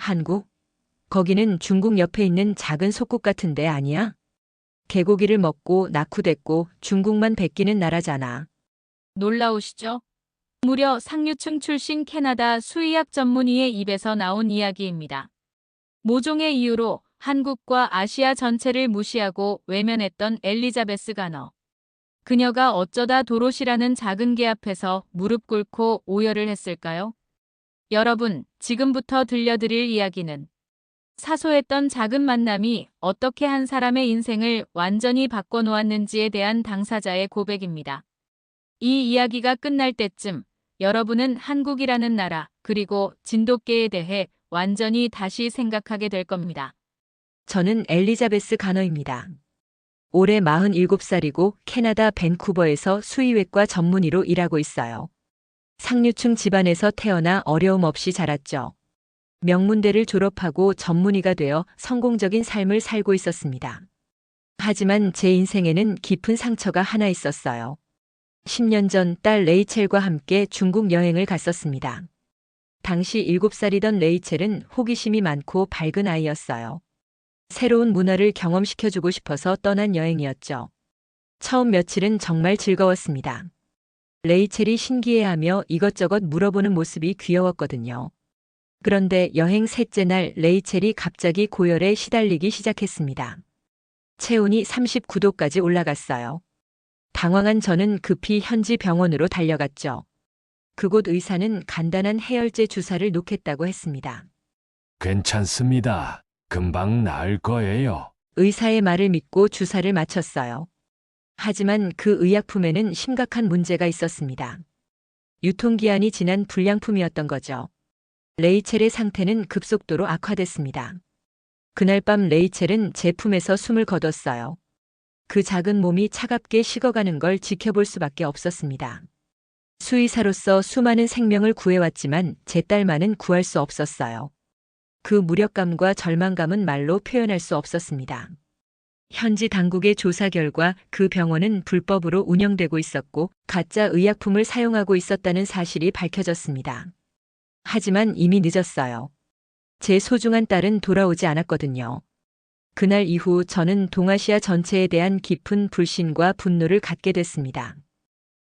한국? 거기는 중국 옆에 있는 작은 속국 같은 데 아니야? 개고기를 먹고 낙후됐고 중국만 베끼는 나라잖아. 놀라우시죠? 무려 상류층 출신 캐나다 수의학 전문의의 입에서 나온 이야기입니다. 모종의 이유로 한국과 아시아 전체를 무시하고 외면했던 엘리자베스 가너. 그녀가 어쩌다 도롯이라는 작은 개 앞에서 무릎 꿇고 오열을 했을까요? 여러분, 지금부터 들려드릴 이야기는 사소했던 작은 만남이 어떻게 한 사람의 인생을 완전히 바꿔놓았는지에 대한 당사자의 고백입니다. 이 이야기가 끝날 때쯤 여러분은 한국이라는 나라 그리고 진돗개에 대해 완전히 다시 생각하게 될 겁니다. 저는 엘리자베스 가너입니다. 올해 47살이고 캐나다 밴쿠버에서 수의외과 전문의로 일하고 있어요. 상류층 집안에서 태어나 어려움 없이 자랐죠. 명문대를 졸업하고 전문의가 되어 성공적인 삶을 살고 있었습니다. 하지만 제 인생에는 깊은 상처가 하나 있었어요. 10년 전 딸 레이첼과 함께 중국 여행을 갔었습니다. 당시 7살이던 레이첼은 호기심이 많고 밝은 아이였어요. 새로운 문화를 경험시켜주고 싶어서 떠난 여행이었죠. 처음 며칠은 정말 즐거웠습니다. 레이첼이 신기해하며 이것저것 물어보는 모습이 귀여웠거든요. 그런데 여행 셋째 날 레이첼이 갑자기 고열에 시달리기 시작했습니다. 체온이 39도까지 올라갔어요. 당황한 저는 급히 현지 병원으로 달려갔죠. 그곳 의사는 간단한 해열제 주사를 놓겠다고 했습니다. 괜찮습니다. 금방 나을 거예요. 의사의 말을 믿고 주사를 맞췄어요. 하지만 그 의약품에는 심각한 문제가 있었습니다. 유통기한이 지난 불량품이었던 거죠. 레이첼의 상태는 급속도로 악화됐습니다. 그날 밤 레이첼은 제품에서 숨을 거뒀어요. 그 작은 몸이 차갑게 식어가는 걸 지켜볼 수밖에 없었습니다. 수의사로서 수많은 생명을 구해왔지만 제 딸만은 구할 수 없었어요. 그 무력감과 절망감은 말로 표현할 수 없었습니다. 현지 당국의 조사 결과 그 병원은 불법으로 운영되고 있었고 가짜 의약품을 사용하고 있었다는 사실이 밝혀졌습니다. 하지만 이미 늦었어요. 제 소중한 딸은 돌아오지 않았거든요. 그날 이후 저는 동아시아 전체에 대한 깊은 불신과 분노를 갖게 됐습니다.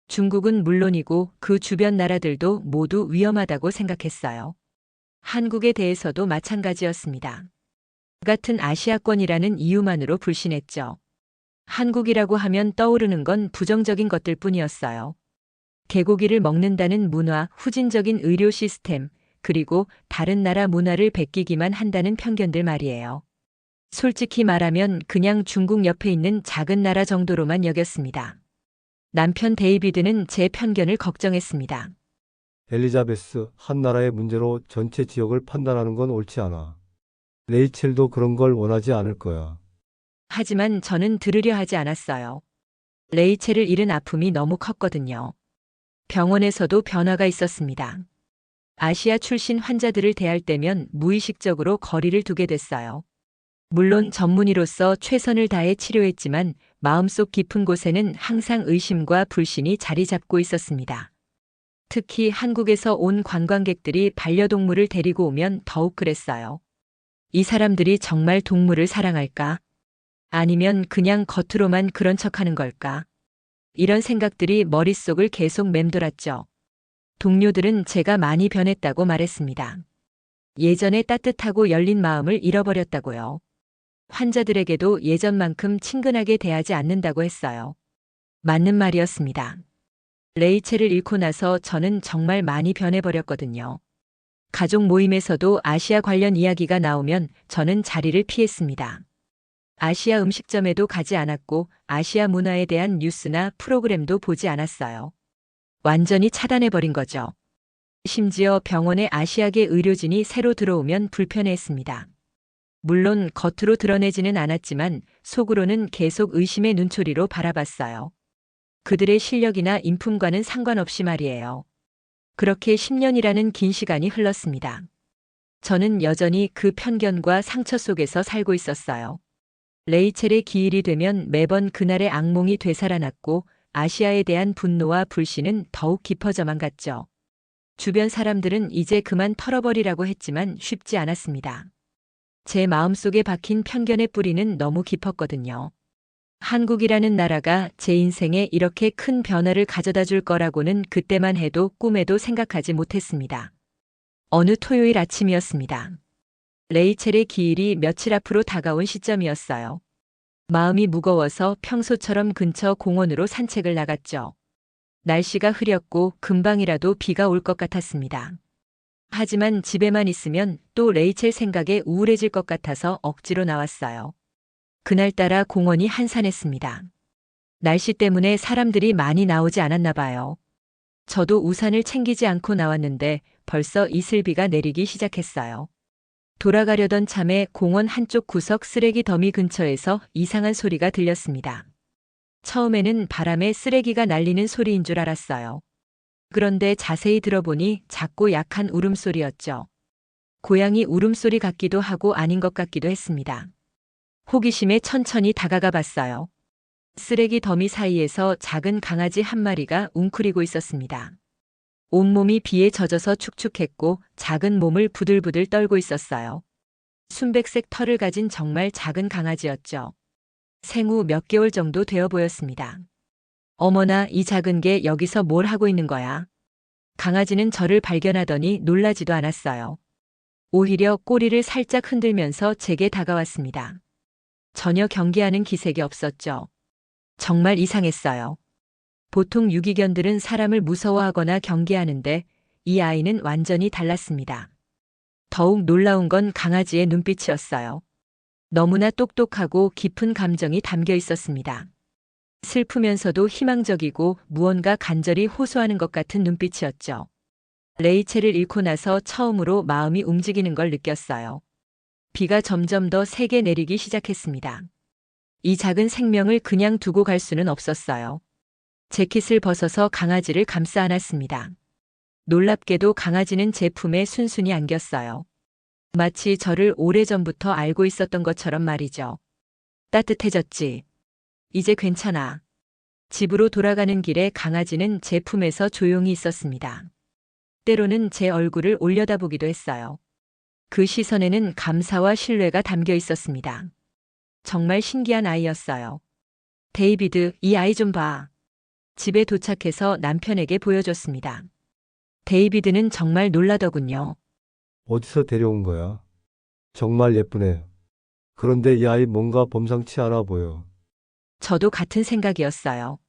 중국은 물론이고 그 주변 나라들도 모두 위험하다고 생각했어요. 한국에 대해서도 마찬가지였습니다. 같은 아시아권이라는 이유만으로 불신했죠. 한국이라고 하면 떠오르는 건 부정적인 것들 뿐이었어요. 개고기를 먹는다는 문화, 후진적인 의료 시스템, 그리고 다른 나라 문화를 베끼기만 한다는 편견들 말이에요. 솔직히 말하면 그냥 중국 옆에 있는 작은 나라 정도로만 여겼습니다. 남편 데이비드는 제 편견을 걱정했습니다. 엘리자베스, 한 나라의 문제로 전체 지역을 판단하는 건 옳지 않아. 레이첼도 그런 걸 원하지 않을 거야. 하지만 저는 들으려 하지 않았어요. 레이첼을 잃은 아픔이 너무 컸거든요. 병원에서도 변화가 있었습니다. 아시아 출신 환자들을 대할 때면 무의식적으로 거리를 두게 됐어요. 물론 전문의로서 최선을 다해 치료했지만 마음속 깊은 곳에는 항상 의심과 불신이 자리 잡고 있었습니다. 특히 한국에서 온 관광객들이 반려동물을 데리고 오면 더욱 그랬어요. 이 사람들이 정말 동물을 사랑할까? 아니면 그냥 겉으로만 그런 척하는 걸까? 이런 생각들이 머릿속을 계속 맴돌았죠. 동료들은 제가 많이 변했다고 말했습니다. 예전의 따뜻하고 열린 마음을 잃어버렸다고요. 환자들에게도 예전만큼 친근하게 대하지 않는다고 했어요. 맞는 말이었습니다. 레이첼을 잃고 나서 저는 정말 많이 변해버렸거든요. 가족 모임에서도 아시아 관련 이야기가 나오면 저는 자리를 피했습니다. 아시아 음식점에도 가지 않았고 아시아 문화에 대한 뉴스나 프로그램도 보지 않았어요. 완전히 차단해버린 거죠. 심지어 병원에 아시아계 의료진이 새로 들어오면 불편해했습니다. 물론 겉으로 드러내지는 않았지만 속으로는 계속 의심의 눈초리로 바라봤어요. 그들의 실력이나 인품과는 상관없이 말이에요. 그렇게 10년이라는 긴 시간이 흘렀습니다. 저는 여전히 그 편견과 상처 속에서 살고 있었어요. 레이첼의 기일이 되면 매번 그날의 악몽이 되살아났고 아시아에 대한 분노와 불신은 더욱 깊어져만 갔죠. 주변 사람들은 이제 그만 털어버리라고 했지만 쉽지 않았습니다. 제 마음속에 박힌 편견의 뿌리는 너무 깊었거든요. 한국이라는 나라가 제 인생에 이렇게 큰 변화를 가져다 줄 거라고는 그때만 해도 꿈에도 생각하지 못했습니다. 어느 토요일 아침이었습니다. 레이첼의 기일이 며칠 앞으로 다가온 시점이었어요. 마음이 무거워서 평소처럼 근처 공원으로 산책을 나갔죠. 날씨가 흐렸고 금방이라도 비가 올 것 같았습니다. 하지만 집에만 있으면 또 레이첼 생각에 우울해질 것 같아서 억지로 나왔어요. 그날따라 공원이 한산했습니다. 날씨 때문에 사람들이 많이 나오지 않았나 봐요. 저도 우산을 챙기지 않고 나왔는데 벌써 이슬비가 내리기 시작했어요. 돌아가려던 참에 공원 한쪽 구석 쓰레기 더미 근처에서 이상한 소리가 들렸습니다. 처음에는 바람에 쓰레기가 날리는 소리인 줄 알았어요. 그런데 자세히 들어보니 작고 약한 울음소리였죠. 고양이 울음소리 같기도 하고 아닌 것 같기도 했습니다. 호기심에 천천히 다가가 봤어요. 쓰레기 더미 사이에서 작은 강아지 한 마리가 웅크리고 있었습니다. 온몸이 비에 젖어서 축축했고 작은 몸을 부들부들 떨고 있었어요. 순백색 털을 가진 정말 작은 강아지였죠. 생후 몇 개월 정도 되어 보였습니다. 어머나, 이 작은 게 여기서 뭘 하고 있는 거야? 강아지는 저를 발견하더니 놀라지도 않았어요. 오히려 꼬리를 살짝 흔들면서 제게 다가왔습니다. 전혀 경계하는 기색이 없었죠. 정말 이상했어요. 보통 유기견들은 사람을 무서워하거나 경계하는데 이 아이는 완전히 달랐습니다. 더욱 놀라운 건 강아지의 눈빛이었어요. 너무나 똑똑하고 깊은 감정이 담겨 있었습니다. 슬프면서도 희망적이고 무언가 간절히 호소하는 것 같은 눈빛이었죠. 레이첼을 잃고 나서 처음으로 마음이 움직이는 걸 느꼈어요. 비가 점점 더 세게 내리기 시작했습니다. 이 작은 생명을 그냥 두고 갈 수는 없었어요. 재킷을 벗어서 강아지를 감싸 안았습니다. 놀랍게도 강아지는 제 품에 순순히 안겼어요. 마치 저를 오래전부터 알고 있었던 것처럼 말이죠. 따뜻해졌지. 이제 괜찮아. 집으로 돌아가는 길에 강아지는 제 품에서 조용히 있었습니다. 때로는 제 얼굴을 올려다보기도 했어요. 그 시선에는 감사와 신뢰가 담겨 있었습니다. 정말 신기한 아이였어요. 데이비드, 이 아이 좀 봐. 집에 도착해서 남편에게 보여줬습니다. 데이비드는 정말 놀라더군요. 어디서 데려온 거야? 정말 예쁘네. 그런데 이 아이 뭔가 범상치 않아 보여. 저도 같은 생각이었어요.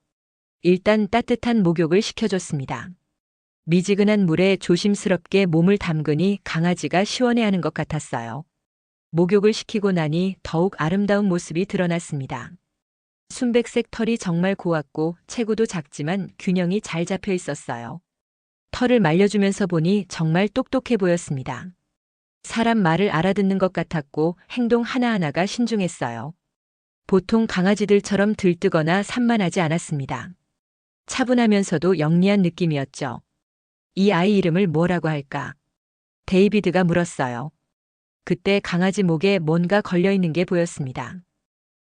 일단 따뜻한 목욕을 시켜줬습니다. 미지근한 물에 조심스럽게 몸을 담그니 강아지가 시원해하는 것 같았어요. 목욕을 시키고 나니 더욱 아름다운 모습이 드러났습니다. 순백색 털이 정말 고왔고 체구도 작지만 균형이 잘 잡혀 있었어요. 털을 말려주면서 보니 정말 똑똑해 보였습니다. 사람 말을 알아듣는 것 같았고 행동 하나하나가 신중했어요. 보통 강아지들처럼 들뜨거나 산만하지 않았습니다. 차분하면서도 영리한 느낌이었죠. 이 아이 이름을 뭐라고 할까? 데이비드가 물었어요. 그때 강아지 목에 뭔가 걸려있는 게 보였습니다.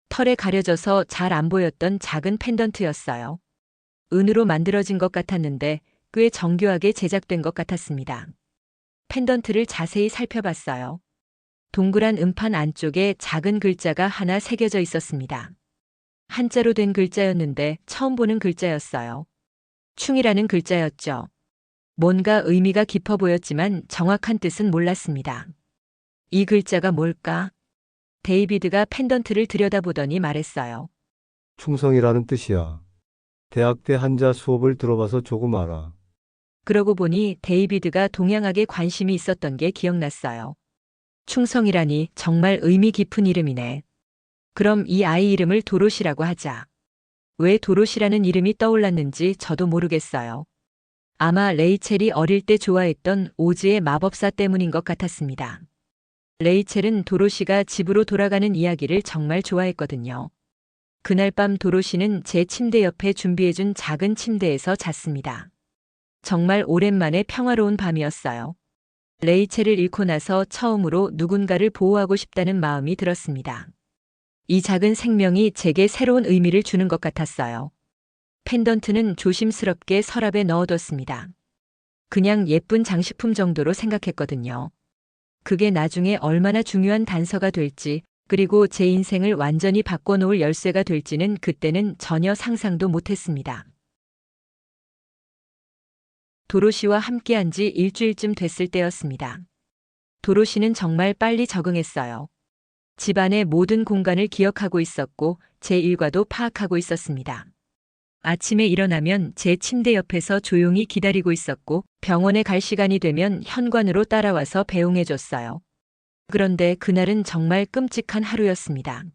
털에 가려져서 잘 안 보였던 작은 펜던트였어요. 은으로 만들어진 것 같았는데 꽤 정교하게 제작된 것 같았습니다. 펜던트를 자세히 살펴봤어요. 동그란 음판 안쪽에 작은 글자가 하나 새겨져 있었습니다. 한자로 된 글자였는데 처음 보는 글자였어요. 충이라는 글자였죠. 뭔가 의미가 깊어 보였지만 정확한 뜻은 몰랐습니다. 이 글자가 뭘까? 데이비드가 펜던트를 들여다보더니 말했어요. 충성이라는 뜻이야. 대학 때 한자 수업을 들어봐서 조금 알아. 그러고 보니 데이비드가 동양학에 관심이 있었던 게 기억났어요. 충성이라니 정말 의미 깊은 이름이네. 그럼 이 아이 이름을 도로시라고 하자. 왜 도로시라는 이름이 떠올랐는지 저도 모르겠어요. 아마 레이첼이 어릴 때 좋아했던 오즈의 마법사 때문인 것 같았습니다. 레이첼은 도로시가 집으로 돌아가는 이야기를 정말 좋아했거든요. 그날 밤 도로시는 제 침대 옆에 준비해준 작은 침대에서 잤습니다. 정말 오랜만에 평화로운 밤이었어요. 레이첼을 잃고 나서 처음으로 누군가를 보호하고 싶다는 마음이 들었습니다. 이 작은 생명이 제게 새로운 의미를 주는 것 같았어요. 펜던트는 조심스럽게 서랍에 넣어뒀습니다. 그냥 예쁜 장식품 정도로 생각했거든요. 그게 나중에 얼마나 중요한 단서가 될지, 그리고 제 인생을 완전히 바꿔놓을 열쇠가 될지는 그때는 전혀 상상도 못했습니다. 도로시와 함께한 지 일주일쯤 됐을 때였습니다. 도로시는 정말 빨리 적응했어요. 집안의 모든 공간을 기억하고 있었고 제 일과도 파악하고 있었습니다. 아침에 일어나면 제 침대 옆에서 조용히 기다리고 있었고 병원에 갈 시간이 되면 현관으로 따라와서 배웅해줬어요. 그런데 그날은 정말 끔찍한 하루였습니다.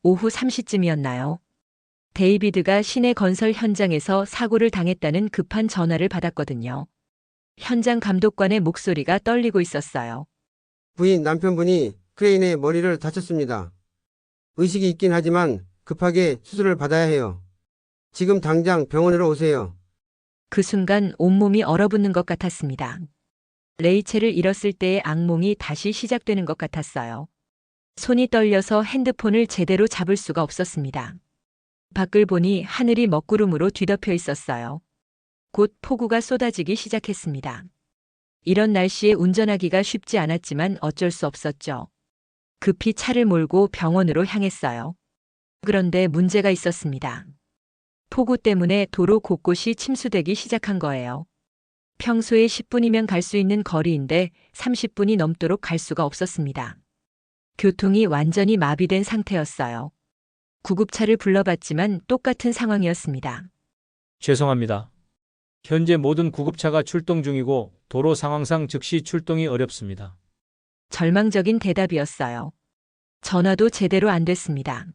오후 3시쯤이었나요? 데이비드가 시내 건설 현장에서 사고를 당했다는 급한 전화를 받았거든요. 현장 감독관의 목소리가 떨리고 있었어요. 부인 남편분이 크레인에 머리를 다쳤습니다. 의식이 있긴 하지만 급하게 수술을 받아야 해요. 지금 당장 병원으로 오세요. 그 순간 온몸이 얼어붙는 것 같았습니다. 레이첼을 잃었을 때의 악몽이 다시 시작되는 것 같았어요. 손이 떨려서 핸드폰을 제대로 잡을 수가 없었습니다. 밖을 보니 하늘이 먹구름으로 뒤덮여 있었어요. 곧 폭우가 쏟아지기 시작했습니다. 이런 날씨에 운전하기가 쉽지 않았지만 어쩔 수 없었죠. 급히 차를 몰고 병원으로 향했어요. 그런데 문제가 있었습니다. 폭우 때문에 도로 곳곳이 침수되기 시작한 거예요. 평소에 10분이면 갈 수 있는 거리인데 30분이 넘도록 갈 수가 없었습니다. 교통이 완전히 마비된 상태였어요. 구급차를 불러봤지만 똑같은 상황이었습니다. 죄송합니다. 현재 모든 구급차가 출동 중이고 도로 상황상 즉시 출동이 어렵습니다. 절망적인 대답이었어요. 전화도 제대로 안 됐습니다.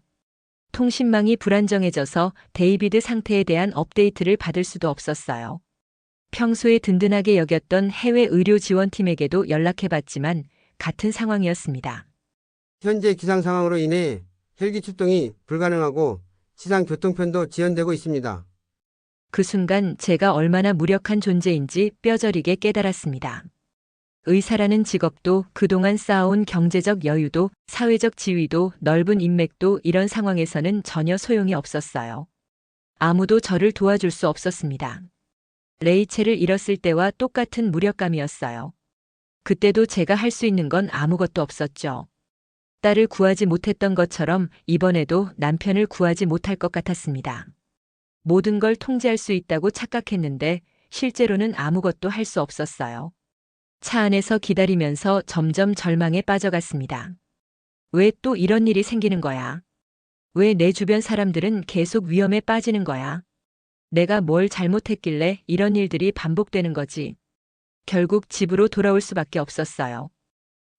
통신망이 불안정해져서 데이비드 상태에 대한 업데이트를 받을 수도 없었어요. 평소에 든든하게 여겼던 해외 의료 지원팀에게도 연락해봤지만 같은 상황이었습니다. 현재 기상 상황으로 인해 헬기 출동이 불가능하고 지상 교통편도 지연되고 있습니다. 그 순간 제가 얼마나 무력한 존재인지 뼈저리게 깨달았습니다. 의사라는 직업도 그동안 쌓아온 경제적 여유도 사회적 지위도 넓은 인맥도 이런 상황에서는 전혀 소용이 없었어요. 아무도 저를 도와줄 수 없었습니다. 레이첼을 잃었을 때와 똑같은 무력감이었어요. 그때도 제가 할 수 있는 건 아무것도 없었죠. 딸을 구하지 못했던 것처럼 이번에도 남편을 구하지 못할 것 같았습니다. 모든 걸 통제할 수 있다고 착각했는데 실제로는 아무것도 할 수 없었어요. 차 안에서 기다리면서 점점 절망에 빠져갔습니다. 왜 또 이런 일이 생기는 거야? 왜 내 주변 사람들은 계속 위험에 빠지는 거야? 내가 뭘 잘못했길래 이런 일들이 반복되는 거지? 결국 집으로 돌아올 수밖에 없었어요.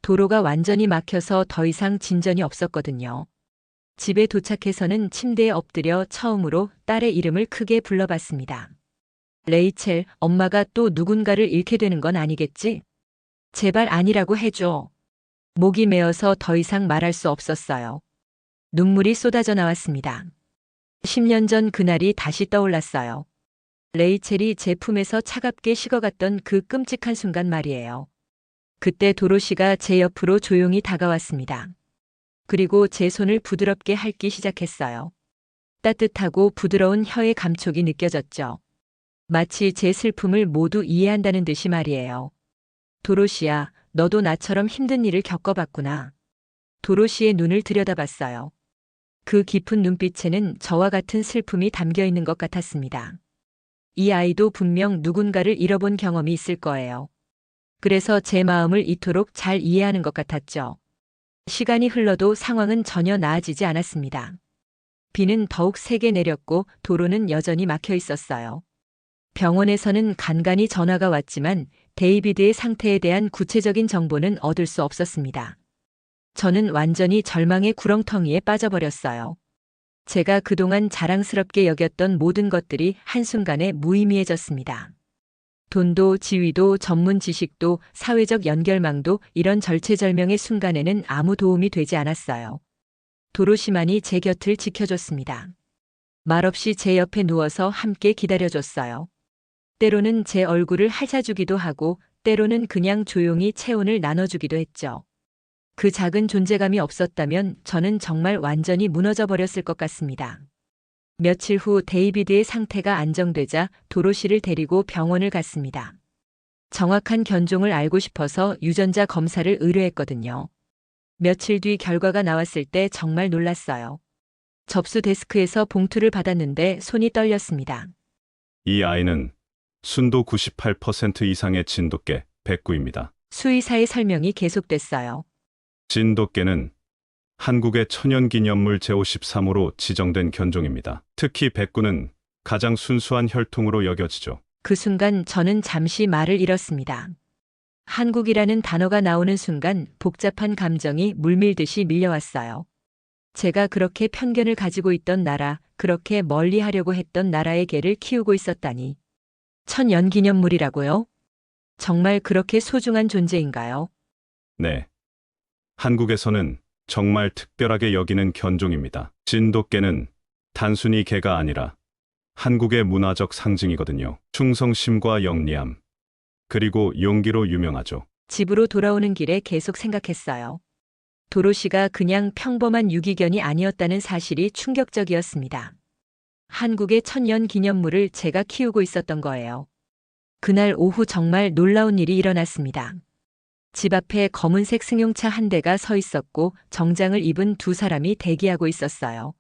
도로가 완전히 막혀서 더 이상 진전이 없었거든요. 집에 도착해서는 침대에 엎드려 처음으로 딸의 이름을 크게 불러봤습니다. 레이첼, 엄마가 또 누군가를 잃게 되는 건 아니겠지? 제발 아니라고 해줘. 목이 메어서 더 이상 말할 수 없었어요. 눈물이 쏟아져 나왔습니다. 10년 전 그날이 다시 떠올랐어요. 레이첼이 제 품에서 차갑게 식어갔던 그 끔찍한 순간 말이에요. 그때 도로시가 제 옆으로 조용히 다가왔습니다. 그리고 제 손을 부드럽게 핥기 시작했어요. 따뜻하고 부드러운 혀의 감촉이 느껴졌죠. 마치 제 슬픔을 모두 이해한다는 듯이 말이에요. 도로시야, 너도 나처럼 힘든 일을 겪어봤구나. 도로시의 눈을 들여다봤어요. 그 깊은 눈빛에는 저와 같은 슬픔이 담겨 있는 것 같았습니다. 이 아이도 분명 누군가를 잃어본 경험이 있을 거예요. 그래서 제 마음을 이토록 잘 이해하는 것 같았죠. 시간이 흘러도 상황은 전혀 나아지지 않았습니다. 비는 더욱 세게 내렸고 도로는 여전히 막혀 있었어요. 병원에서는 간간히 전화가 왔지만 데이비드의 상태에 대한 구체적인 정보는 얻을 수 없었습니다. 저는 완전히 절망의 구렁텅이에 빠져버렸어요. 제가 그동안 자랑스럽게 여겼던 모든 것들이 한순간에 무의미해졌습니다. 돈도 지위도 전문 지식도 사회적 연결망도 이런 절체절명의 순간에는 아무 도움이 되지 않았어요. 도로시만이 제 곁을 지켜줬습니다. 말없이 제 옆에 누워서 함께 기다려줬어요. 때로는 제 얼굴을 핥아주기도 하고 때로는 그냥 조용히 체온을 나눠주기도 했죠. 그 작은 존재감이 없었다면 저는 정말 완전히 무너져 버렸을 것 같습니다. 며칠 후 데이비드의 상태가 안정되자 도로시를 데리고 병원을 갔습니다. 정확한 견종을 알고 싶어서 유전자 검사를 의뢰했거든요. 며칠 뒤 결과가 나왔을 때 정말 놀랐어요. 접수 데스크에서 봉투를 받았는데 손이 떨렸습니다. 이 아이는 순도 98% 이상의 진돗개 백구입니다. 수의사의 설명이 계속됐어요. 진돗개는 한국의 천연기념물 제53호로 지정된 견종입니다. 특히 백구는 가장 순수한 혈통으로 여겨지죠. 그 순간 저는 잠시 말을 잃었습니다. 한국이라는 단어가 나오는 순간 복잡한 감정이 물밀듯이 밀려왔어요. 제가 그렇게 편견을 가지고 있던 나라, 그렇게 멀리 하려고 했던 나라의 개를 키우고 있었다니. 천연기념물이라고요? 정말 그렇게 소중한 존재인가요? 네. 한국에서는 정말 특별하게 여기는 견종입니다. 진돗개는 단순히 개가 아니라 한국의 문화적 상징이거든요. 충성심과 영리함, 그리고 용기로 유명하죠. 집으로 돌아오는 길에 계속 생각했어요. 도로시가 그냥 평범한 유기견이 아니었다는 사실이 충격적이었습니다. 한국의 천연 기념물을 제가 키우고 있었던 거예요. 그날 오후 정말 놀라운 일이 일어났습니다. 집 앞에 검은색 승용차 한 대가 서 있었고 정장을 입은 두 사람이 대기하고 있었어요.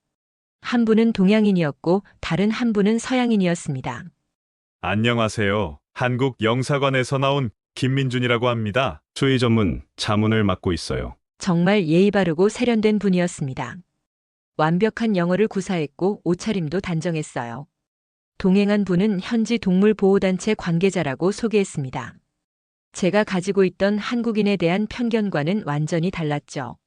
한 분은 동양인이었고 다른 한 분은 서양인이었습니다. 안녕하세요. 한국 영사관에서 나온 김민준이라고 합니다. 수의 전문 자문을 맡고 있어요. 정말 예의 바르고 세련된 분이었습니다. 완벽한 영어를 구사했고 옷차림도 단정했어요. 동행한 분은 현지 동물보호단체 관계자라고 소개했습니다. 제가 가지고 있던 한국인에 대한 편견과는 완전히 달랐죠.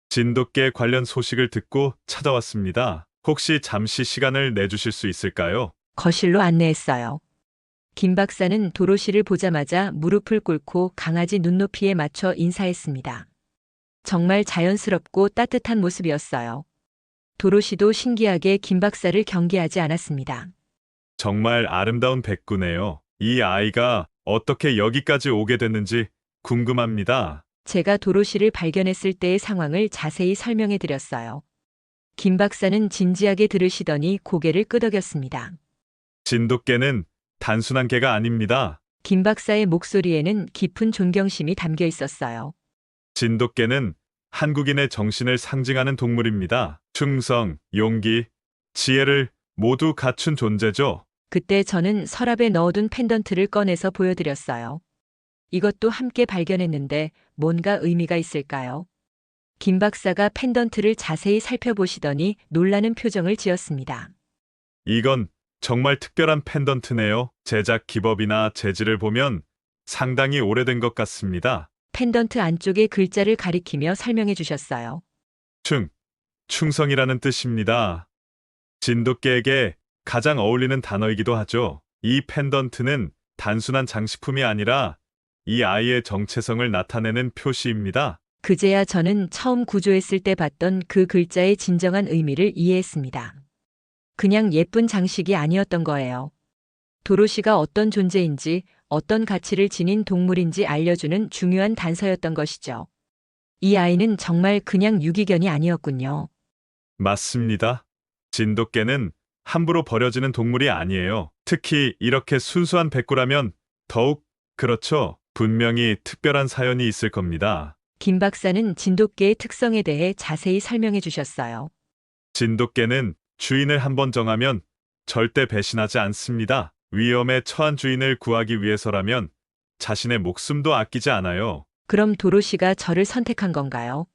진돗개 관련 소식을 듣고 찾아왔습니다. 혹시 잠시 시간을 내주실 수 있을까요? 거실로 안내했어요. 김 박사는 도로시를 보자마자 무릎을 꿇고 강아지 눈높이에 맞춰 인사했습니다. 정말 자연스럽고 따뜻한 모습이었어요. 도로시도 신기하게 김 박사를 경계하지 않았습니다. 정말 아름다운 백구네요. 이 아이가 어떻게 여기까지 오게 됐는지 궁금합니다. 제가 도로시를 발견했을 때의 상황을 자세히 설명해 드렸어요. 김 박사는 진지하게 들으시더니 고개를 끄덕였습니다. 진돗개는 단순한 개가 아닙니다. 김 박사의 목소리에는 깊은 존경심이 담겨 있었어요. 진돗개는 한국인의 정신을 상징하는 동물입니다. 충성, 용기, 지혜를 모두 갖춘 존재죠. 그때 저는 서랍에 넣어둔 펜던트를 꺼내서 보여드렸어요. 이것도 함께 발견했는데 뭔가 의미가 있을까요? 김 박사가 펜던트를 자세히 살펴보시더니 놀라는 표정을 지었습니다. 이건 정말 특별한 펜던트네요. 제작 기법이나 재질을 보면 상당히 오래된 것 같습니다. 펜던트 안쪽의 글자를 가리키며 설명해 주셨어요. 충성이라는 뜻입니다. 진돗개에게 가장 어울리는 단어이기도 하죠. 이 펜던트는 단순한 장식품이 아니라 이 아이의 정체성을 나타내는 표시입니다. 그제야 저는 처음 구조했을 때 봤던 그 글자의 진정한 의미를 이해했습니다. 그냥 예쁜 장식이 아니었던 거예요. 도로시가 어떤 존재인지, 어떤 가치를 지닌 동물인지 알려주는 중요한 단서였던 것이죠. 이 아이는 정말 그냥 유기견이 아니었군요. 맞습니다. 진돗개는 함부로 버려지는 동물이 아니에요. 특히 이렇게 순수한 백구라면 더욱 그렇죠. 분명히 특별한 사연이 있을 겁니다. 김 박사는 진돗개의 특성에 대해 자세히 설명해 주셨어요. 진돗개는 주인을 한번 정하면 절대 배신하지 않습니다. 위험에 처한 주인을 구하기 위해서라면 자신의 목숨도 아끼지 않아요. 그럼 도로시가 저를 선택한 건가요?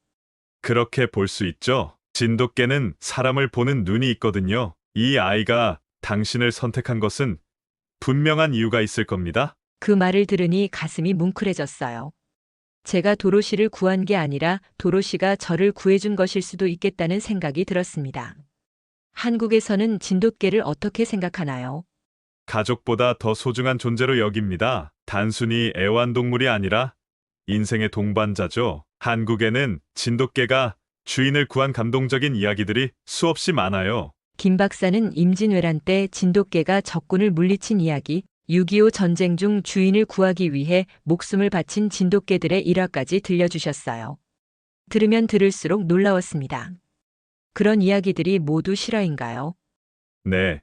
그렇게 볼 수 있죠. 진돗개는 사람을 보는 눈이 있거든요. 이 아이가 당신을 선택한 것은 분명한 이유가 있을 겁니다. 그 말을 들으니 가슴이 뭉클해졌어요. 제가 도로시를 구한 게 아니라 도로시가 저를 구해준 것일 수도 있겠다는 생각이 들었습니다. 한국에서는 진돗개를 어떻게 생각하나요? 가족보다 더 소중한 존재로 여깁니다. 단순히 애완동물이 아니라 인생의 동반자죠. 한국에는 진돗개가 주인을 구한 감동적인 이야기들이 수없이 많아요. 김 박사는 임진왜란 때 진돗개가 적군을 물리친 이야기, 6.25 전쟁 중 주인을 구하기 위해 목숨을 바친 진돗개들의 일화까지 들려주셨어요. 들으면 들을수록 놀라웠습니다. 그런 이야기들이 모두 실화인가요? 네.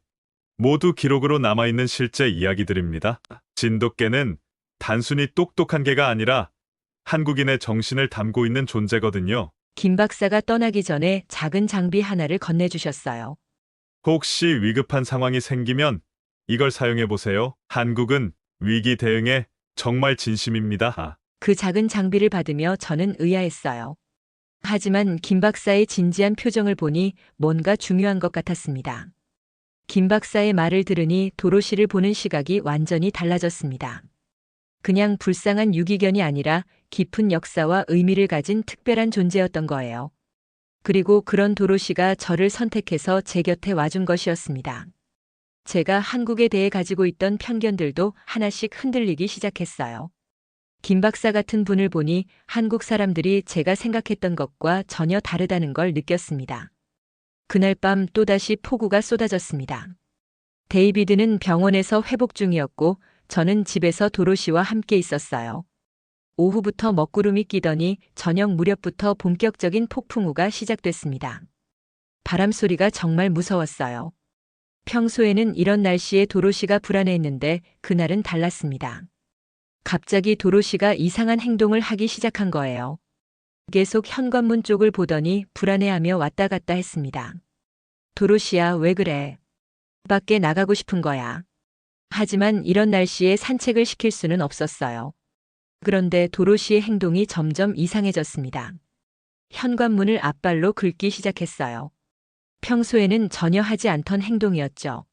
모두 기록으로 남아있는 실제 이야기들입니다. 진돗개는 단순히 똑똑한 개가 아니라 한국인의 정신을 담고 있는 존재거든요. 김 박사가 떠나기 전에 작은 장비 하나를 건네주셨어요. 혹시 위급한 상황이 생기면 이걸 사용해 보세요. 한국은 위기 대응에 정말 진심입니다. 그 작은 장비를 받으며 저는 의아했어요. 하지만 김 박사의 진지한 표정을 보니 뭔가 중요한 것 같았습니다. 김 박사의 말을 들으니 도로시를 보는 시각이 완전히 달라졌습니다. 그냥 불쌍한 유기견이 아니라 깊은 역사와 의미를 가진 특별한 존재였던 거예요. 그리고 그런 도로시가 저를 선택해서 제 곁에 와준 것이었습니다. 제가 한국에 대해 가지고 있던 편견들도 하나씩 흔들리기 시작했어요. 김 박사 같은 분을 보니 한국 사람들이 제가 생각했던 것과 전혀 다르다는 걸 느꼈습니다. 그날 밤 또다시 폭우가 쏟아졌습니다. 데이비드는 병원에서 회복 중이었고 저는 집에서 도로시와 함께 있었어요. 오후부터 먹구름이 끼더니 저녁 무렵부터 본격적인 폭풍우가 시작됐습니다. 바람 소리가 정말 무서웠어요. 평소에는 이런 날씨에 도로시가 불안해했는데 그날은 달랐습니다. 갑자기 도로시가 이상한 행동을 하기 시작한 거예요. 계속 현관문 쪽을 보더니 불안해하며 왔다 갔다 했습니다. 도로시야, 왜 그래? 밖에 나가고 싶은 거야. 하지만 이런 날씨에 산책을 시킬 수는 없었어요. 그런데 도로시의 행동이 점점 이상해졌습니다. 현관문을 앞발로 긁기 시작했어요. 평소에는 전혀 하지 않던 행동이었죠.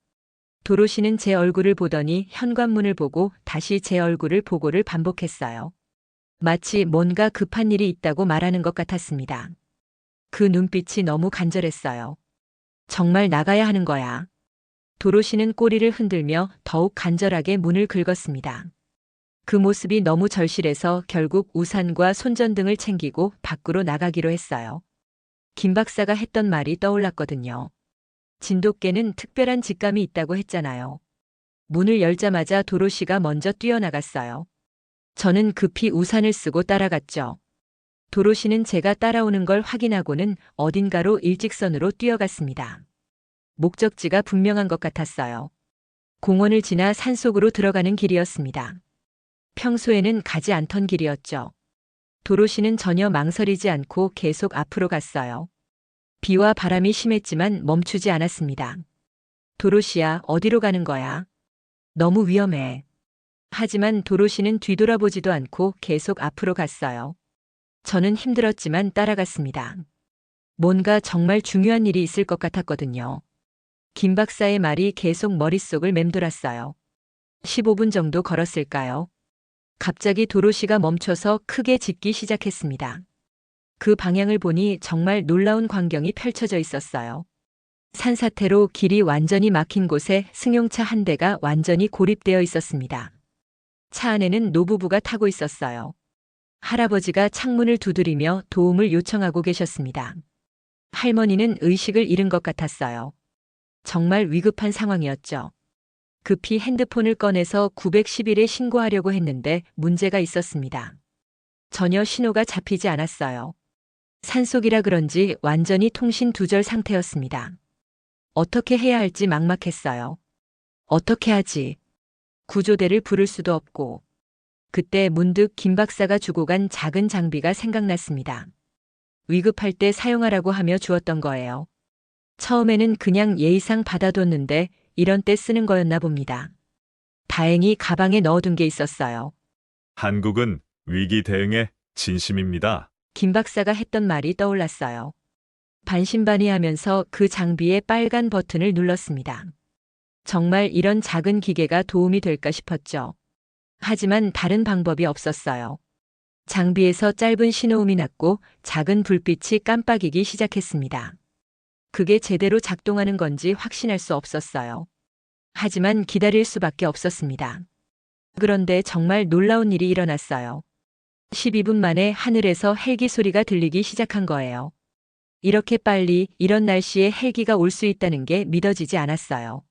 도로시는 제 얼굴을 보더니 현관문을 보고 다시 제 얼굴을 보고를 반복했어요. 마치 뭔가 급한 일이 있다고 말하는 것 같았습니다. 그 눈빛이 너무 간절했어요. 정말 나가야 하는 거야. 도로시는 꼬리를 흔들며 더욱 간절하게 문을 긁었습니다. 그 모습이 너무 절실해서 결국 우산과 손전등을 챙기고 밖으로 나가기로 했어요. 김 박사가 했던 말이 떠올랐거든요. 진돗개는 특별한 직감이 있다고 했잖아요. 문을 열자마자 도로시가 먼저 뛰어나갔어요. 저는 급히 우산을 쓰고 따라갔죠. 도로시는 제가 따라오는 걸 확인하고는 어딘가로 일직선으로 뛰어갔습니다. 목적지가 분명한 것 같았어요. 공원을 지나 산속으로 들어가는 길이었습니다. 평소에는 가지 않던 길이었죠. 도로시는 전혀 망설이지 않고 계속 앞으로 갔어요. 비와 바람이 심했지만 멈추지 않았습니다. 도로시야, 어디로 가는 거야? 너무 위험해. 하지만 도로시는 뒤돌아보지도 않고 계속 앞으로 갔어요. 저는 힘들었지만 따라갔습니다. 뭔가 정말 중요한 일이 있을 것 같았거든요. 김 박사의 말이 계속 머릿속을 맴돌았어요. 15분 정도 걸었을까요? 갑자기 도로시가 멈춰서 크게 짖기 시작했습니다. 그 방향을 보니 정말 놀라운 광경이 펼쳐져 있었어요. 산사태로 길이 완전히 막힌 곳에 승용차 한 대가 완전히 고립되어 있었습니다. 차 안에는 노부부가 타고 있었어요. 할아버지가 창문을 두드리며 도움을 요청하고 계셨습니다. 할머니는 의식을 잃은 것 같았어요. 정말 위급한 상황이었죠. 급히 핸드폰을 꺼내서 911에 신고하려고 했는데 문제가 있었습니다. 전혀 신호가 잡히지 않았어요. 산속이라 그런지 완전히 통신 두절 상태였습니다. 어떻게 해야 할지 막막했어요. 어떻게 하지? 구조대를 부를 수도 없고. 그때 문득 김 박사가 주고 간 작은 장비가 생각났습니다. 위급할 때 사용하라고 하며 주었던 거예요. 처음에는 그냥 예의상 받아뒀는데 이런 때 쓰는 거였나 봅니다. 다행히 가방에 넣어둔 게 있었어요. 한국은 위기 대응에 진심입니다. 김 박사가 했던 말이 떠올랐어요. 반신반의하면서 그 장비의 빨간 버튼을 눌렀습니다. 정말 이런 작은 기계가 도움이 될까 싶었죠. 하지만 다른 방법이 없었어요. 장비에서 짧은 신호음이 났고 작은 불빛이 깜빡이기 시작했습니다. 그게 제대로 작동하는 건지 확신할 수 없었어요. 하지만 기다릴 수밖에 없었습니다. 그런데 정말 놀라운 일이 일어났어요. 12분 만에 하늘에서 헬기 소리가 들리기 시작한 거예요. 이렇게 빨리 이런 날씨에 헬기가 올 수 있다는 게 믿어지지 않았어요.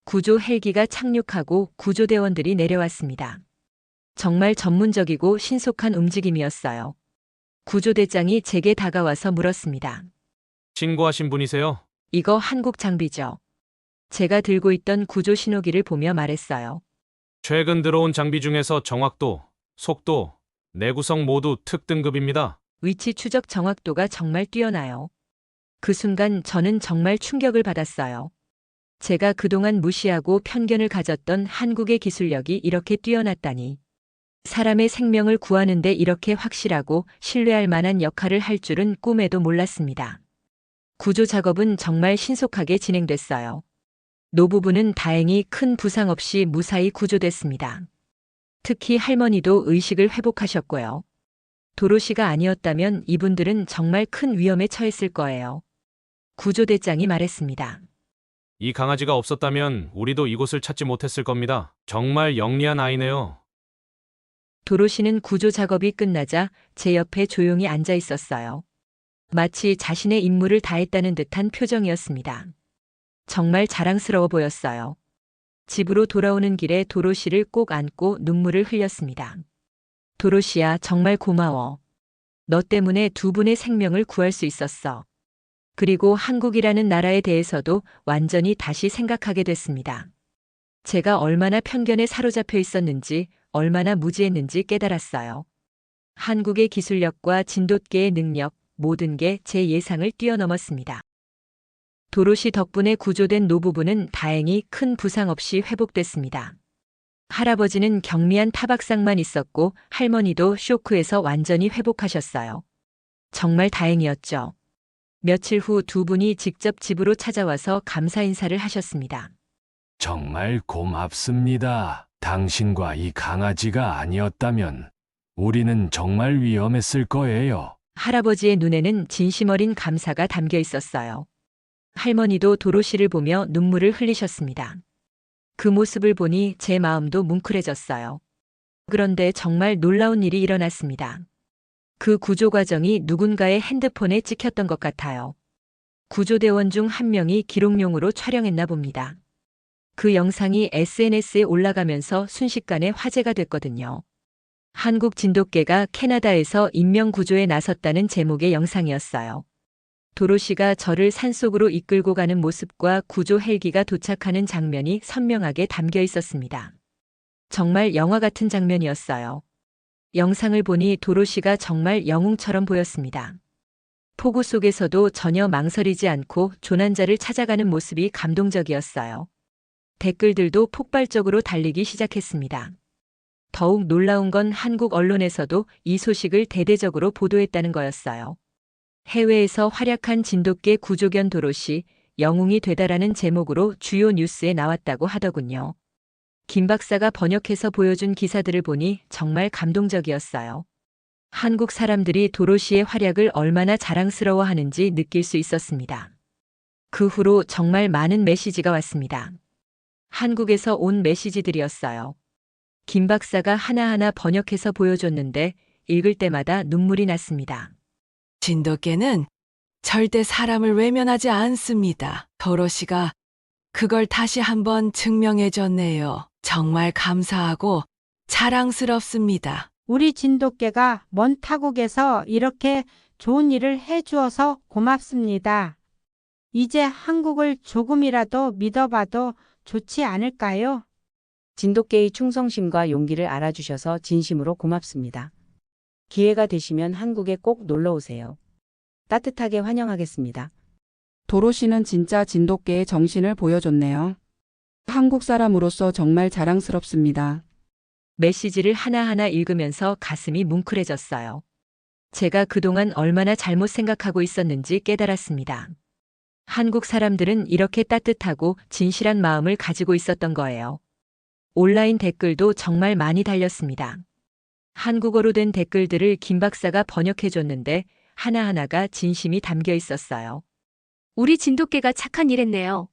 구조 헬기가 착륙하고 구조대원들이 내려왔습니다. 정말 전문적이고 신속한 움직임이었어요. 구조대장이 제게 다가와서 물었습니다. 신고하신 분이세요? 이거 한국 장비죠. 제가 들고 있던 구조 신호기를 보며 말했어요. 최근 들어온 장비 중에서 정확도, 속도, 내구성 모두 특등급입니다. 위치 추적 정확도가 정말 뛰어나요. 그 순간 저는 정말 충격을 받았어요. 제가 그동안 무시하고 편견을 가졌던 한국의 기술력이 이렇게 뛰어났다니. 사람의 생명을 구하는데 이렇게 확실하고 신뢰할 만한 역할을 할 줄은 꿈에도 몰랐습니다. 구조 작업은 정말 신속하게 진행됐어요. 노부부는 다행히 큰 부상 없이 무사히 구조됐습니다. 특히 할머니도 의식을 회복하셨고요. 도로시가 아니었다면 이분들은 정말 큰 위험에 처했을 거예요. 구조대장이 말했습니다. 이 강아지가 없었다면 우리도 이곳을 찾지 못했을 겁니다. 정말 영리한 아이네요. 도로시는 구조 작업이 끝나자 제 옆에 조용히 앉아 있었어요. 마치 자신의 임무를 다했다는 듯한 표정이었습니다. 정말 자랑스러워 보였어요. 집으로 돌아오는 길에 도로시를 꼭 안고 눈물을 흘렸습니다. 도로시야, 정말 고마워. 너 때문에 두 분의 생명을 구할 수 있었어. 그리고 한국이라는 나라에 대해서도 완전히 다시 생각하게 됐습니다. 제가 얼마나 편견에 사로잡혀 있었는지, 얼마나 무지했는지 깨달았어요. 한국의 기술력과 진돗개의 능력, 모든 게 제 예상을 뛰어넘었습니다. 도로시 덕분에 구조된 노부부는 다행히 큰 부상 없이 회복됐습니다. 할아버지는 경미한 타박상만 있었고 할머니도 쇼크에서 완전히 회복하셨어요. 정말 다행이었죠. 며칠 후 두 분이 직접 집으로 찾아와서 감사 인사를 하셨습니다. 정말 고맙습니다. 당신과 이 강아지가 아니었다면 우리는 정말 위험했을 거예요. 할아버지의 눈에는 진심 어린 감사가 담겨 있었어요. 할머니도 도로시를 보며 눈물을 흘리셨습니다. 그 모습을 보니 제 마음도 뭉클해졌어요. 그런데 정말 놀라운 일이 일어났습니다. 그 구조 과정이 누군가의 핸드폰에 찍혔던 것 같아요. 구조대원 중 한 명이 기록용으로 촬영했나 봅니다. 그 영상이 SNS에 올라가면서 순식간에 화제가 됐거든요. 한국 진돗개가 캐나다에서 인명구조에 나섰다는 제목의 영상이었어요. 도로시가 저를 산속으로 이끌고 가는 모습과 구조 헬기가 도착하는 장면이 선명하게 담겨 있었습니다. 정말 영화 같은 장면이었어요. 영상을 보니 도로시가 정말 영웅처럼 보였습니다. 폭우 속에서도 전혀 망설이지 않고 조난자를 찾아가는 모습이 감동적이었어요. 댓글들도 폭발적으로 달리기 시작했습니다. 더욱 놀라운 건 한국 언론에서도 이 소식을 대대적으로 보도했다는 거였어요. 해외에서 활약한 진돗개 구조견 도로시, 영웅이 되다라는 제목으로 주요 뉴스에 나왔다고 하더군요. 김 박사가 번역해서 보여준 기사들을 보니 정말 감동적이었어요. 한국 사람들이 도로시의 활약을 얼마나 자랑스러워하는지 느낄 수 있었습니다. 그 후로 정말 많은 메시지가 왔습니다. 한국에서 온 메시지들이었어요. 김 박사가 하나하나 번역해서 보여줬는데 읽을 때마다 눈물이 났습니다. 진돗개는 절대 사람을 외면하지 않습니다. 도로시가 그걸 다시 한번 증명해줬네요. 정말 감사하고 자랑스럽습니다. 우리 진돗개가 먼 타국에서 이렇게 좋은 일을 해주어서 고맙습니다. 이제 한국을 조금이라도 믿어봐도 좋지 않을까요? 진돗개의 충성심과 용기를 알아주셔서 진심으로 고맙습니다. 기회가 되시면 한국에 꼭 놀러 오세요. 따뜻하게 환영하겠습니다. 도로시는 진짜 진돗개의 정신을 보여줬네요. 한국 사람으로서 정말 자랑스럽습니다. 메시지를 하나하나 읽으면서 가슴이 뭉클해졌어요. 제가 그동안 얼마나 잘못 생각하고 있었는지 깨달았습니다. 한국 사람들은 이렇게 따뜻하고 진실한 마음을 가지고 있었던 거예요. 온라인 댓글도 정말 많이 달렸습니다. 한국어로 된 댓글들을 김 박사가 번역해줬는데 하나하나가 진심이 담겨 있었어요. 우리 진돗개가 착한 일 했네요.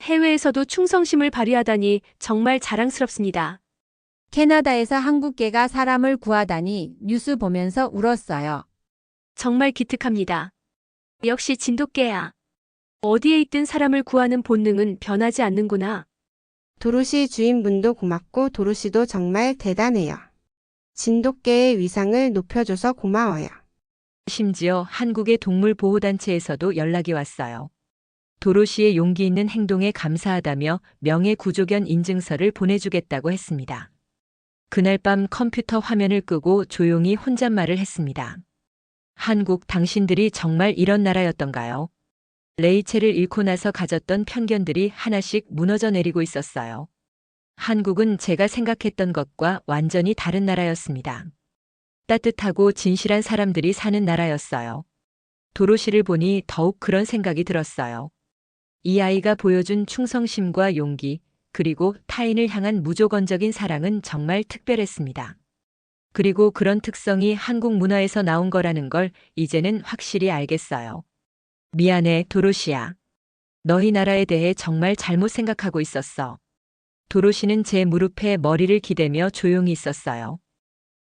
해외에서도 충성심을 발휘하다니 정말 자랑스럽습니다. 캐나다에서 한국개가 사람을 구하다니 뉴스 보면서 울었어요. 정말 기특합니다. 역시 진돗개야. 어디에 있든 사람을 구하는 본능은 변하지 않는구나. 도로시 주인분도 고맙고 도로시도 정말 대단해요. 진돗개의 위상을 높여줘서 고마워요. 심지어 한국의 동물보호단체에서도 연락이 왔어요. 도로시의 용기 있는 행동에 감사하다며 명예구조견 인증서를 보내주겠다고 했습니다. 그날 밤 컴퓨터 화면을 끄고 조용히 혼잣말을 했습니다. 한국, 당신들이 정말 이런 나라였던가요? 레이첼을 잃고 나서 가졌던 편견들이 하나씩 무너져 내리고 있었어요. 한국은 제가 생각했던 것과 완전히 다른 나라였습니다. 따뜻하고 진실한 사람들이 사는 나라였어요. 도로시를 보니 더욱 그런 생각이 들었어요. 이 아이가 보여준 충성심과 용기, 그리고 타인을 향한 무조건적인 사랑은 정말 특별했습니다. 그리고 그런 특성이 한국 문화에서 나온 거라는 걸 이제는 확실히 알겠어요. 미안해, 도로시야. 너희 나라에 대해 정말 잘못 생각하고 있었어. 도로시는 제 무릎에 머리를 기대며 조용히 있었어요.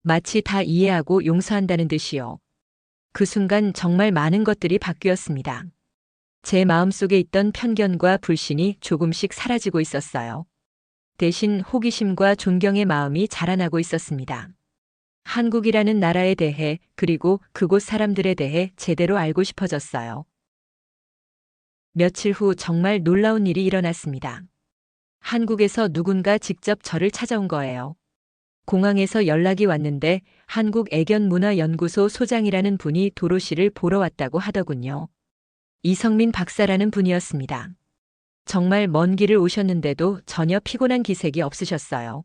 마치 다 이해하고 용서한다는 듯이요. 그 순간 정말 많은 것들이 바뀌었습니다. 제 마음속에 있던 편견과 불신이 조금씩 사라지고 있었어요. 대신 호기심과 존경의 마음이 자라나고 있었습니다. 한국이라는 나라에 대해, 그리고 그곳 사람들에 대해 제대로 알고 싶어졌어요. 며칠 후 정말 놀라운 일이 일어났습니다. 한국에서 누군가 직접 저를 찾아온 거예요. 공항에서 연락이 왔는데 한국애견문화연구소 소장이라는 분이 도로시를 보러 왔다고 하더군요. 이성민 박사라는 분이었습니다. 정말 먼 길을 오셨는데도 전혀 피곤한 기색이 없으셨어요.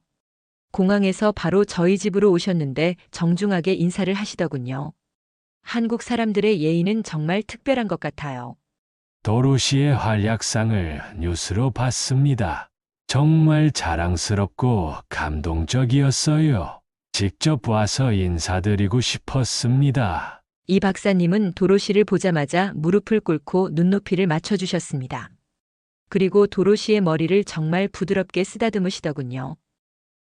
공항에서 바로 저희 집으로 오셨는데 정중하게 인사를 하시더군요. 한국 사람들의 예의는 정말 특별한 것 같아요. 도로시의 활약상을 뉴스로 봤습니다. 정말 자랑스럽고 감동적이었어요. 직접 와서 인사드리고 싶었습니다. 이 박사님은 도로시를 보자마자 무릎을 꿇고 눈높이를 맞춰주셨습니다. 그리고 도로시의 머리를 정말 부드럽게 쓰다듬으시더군요.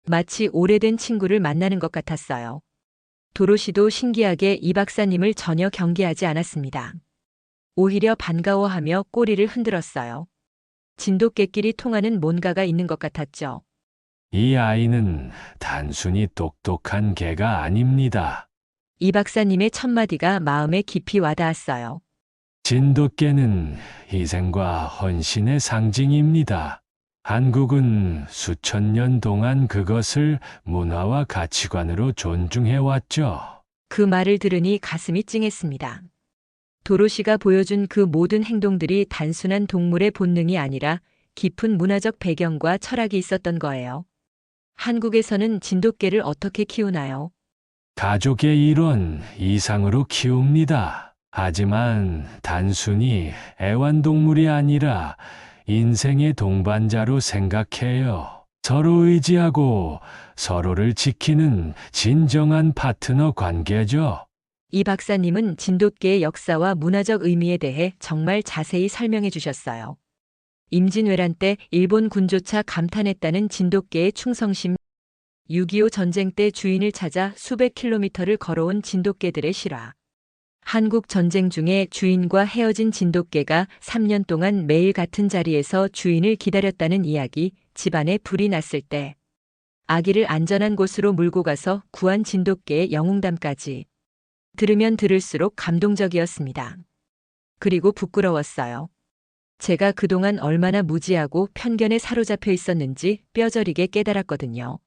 마치 오래된 친구를 만나는 것 같았어요. 도로시도 신기하게 이 박사님을 전혀 경계하지 않았습니다. 오히려 반가워하며 꼬리를 흔들었어요. 진돗개끼리 통하는 뭔가가 있는 것 같았죠. 이 아이는 단순히 똑똑한 개가 아닙니다. 이 박사님의 첫마디가 마음에 깊이 와닿았어요. 진돗개는 희생과 헌신의 상징입니다. 한국은 수천 년 동안 그것을 문화와 가치관으로 존중해왔죠. 그 말을 들으니 가슴이 찡했습니다. 도로시가 보여준 그 모든 행동들이 단순한 동물의 본능이 아니라 깊은 문화적 배경과 철학이 있었던 거예요. 한국에서는 진돗개를 어떻게 키우나요? 가족의 일원 이상으로 키웁니다. 하지만 단순히 애완동물이 아니라 인생의 동반자로 생각해요. 서로 의지하고 서로를 지키는 진정한 파트너 관계죠. 이 박사님은 진돗개의 역사와 문화적 의미에 대해 정말 자세히 설명해 주셨어요. 임진왜란 때 일본 군조차 감탄했다는 진돗개의 충성심, 6.25 전쟁 때 주인을 찾아 수백 킬로미터를 걸어온 진돗개들의 실화, 한국 전쟁 중에 주인과 헤어진 진돗개가 3년 동안 매일 같은 자리에서 주인을 기다렸다는 이야기, 집안에 불이 났을 때 아기를 안전한 곳으로 몰고 가서 구한 진돗개의 영웅담까지. 들으면 들을수록 감동적이었습니다. 그리고 부끄러웠어요. 제가 그동안 얼마나 무지하고 편견에 사로잡혀 있었는지 뼈저리게 깨달았거든요.